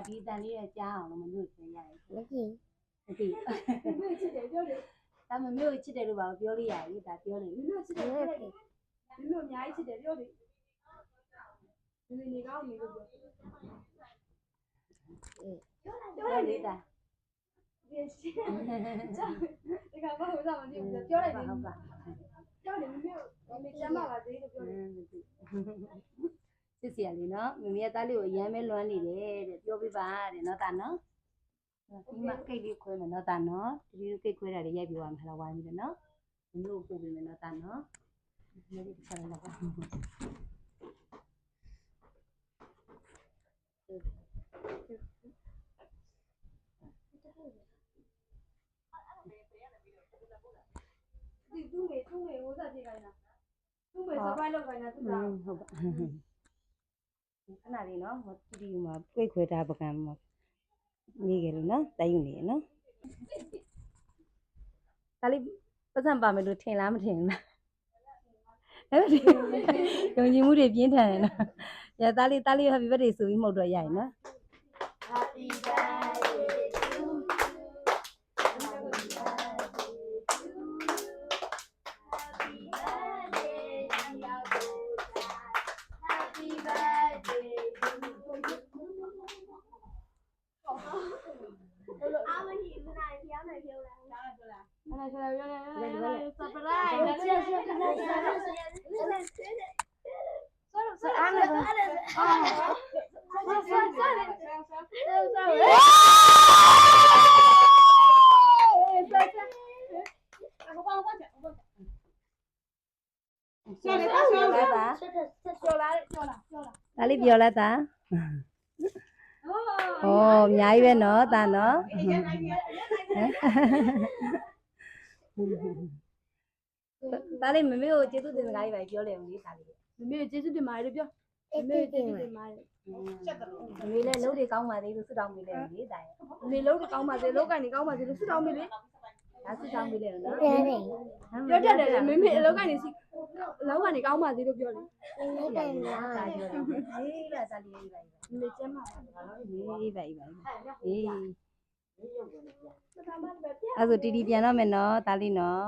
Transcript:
ဒီအတန်လေးရကြားအောင်လို့မမျိုးပြင်ရတယ် မကြည့် မသိဒါမမျိုးချစ်တယ်လို့ပါပြောလို့ရပြီဒါပြောလို့ မျိုးချစ်တယ်ပြောလိုက်ဒီမျိုးအများကြီးချစ်တယ်ပြောလေဒီနေကောင်းနေလို့ပြောလိုက်လေဒါ ဒီရှင်းဒီကဘာလို့မသိဘူးပြောလိုက်တယ် ဟုတ်ပါ ပြောတယ်မေကျမ်းပါပါသေးလို့ပြောတယ် စစ်စီရလေးနော်မမေသားလေးကိုအရမ်းပဲလွမ်းနေတယ်တဲ့ပြောပြပါတဲ့နော်တာနော်ဒီမှာကိတ်လေးခွဲမယ်နော်တာနော်ဒီလိုကိတ်ခွဲတာလေးရိုက်ပြပါမယ်ဟာဝိုင်းပြီနော်မမျိုးပို့ပေးမယ်နော်တာနော်ဒီလေးတစ်ခါလောက်ပါဒီသူ့မေဟိုစားပြေးခိုင်းတာသူ့မေ surprise လုပ်ခိုင်းတာသူက ဟုတ်ပါခဏလေးနော်ဟိုတီတီမှာပြိတ်ခွဲထားပကံမှာမိခဲ့လို့နော်တိုက်ယူနေရနော်ဒါလေးပတ်စံပါမယ်လို့ထင်လားမထင်ဘူးလားအဲ့ဒီယုံကြည်မှုတွေပြင်းထန်တယ်နော်ရသားလေး happy birthday ဆိုပြီးမှုတ်တော့ရရင်နော် Happy birthday to you Happy birthday အားမကြီးမနိုင်ပြောင်းနေပြောလားပြောလားအဲ့ဒါပြောရတယ် surprise အားလည်းဒါလေးပြောလိုက်တာဩအများကြီးပဲနော်တာနော်ဒါလေးမမေကိုကျေးဇူးတင်စကားကြီးပဲပြောလေဦးလေးဒါလေး မမေကျေးဇူးတင်ပါတယ်လို့ပြောမမေကျေးဇူးတင်ပါတယ် မမေလည်းလုံးတွေကောင်းပါသေးလို့ဆုတောင်းပေးလေဦးလေးဒါရဲ့ မမေလုံးကောင်းပါစေလုံးကနေကောင်းပါစေလို့ဆုတောင်းပေးလေ ဒါဆုတောင်းပေးလေနော် ပြန်နေ ပြောတတ်တယ်မမေအလုံးကနေအလုံးကနေကောင်းပါစေလို့ပြောလေ နေတိုင်လား ဒါပြောတယ်အေးဒါစားလေးရေးပါ မမေကျမ်းပါ အေးပါအေးအေးအဲ့ဆိုတီတီပြန်တော့မယ်နော်ဒါလေးနော်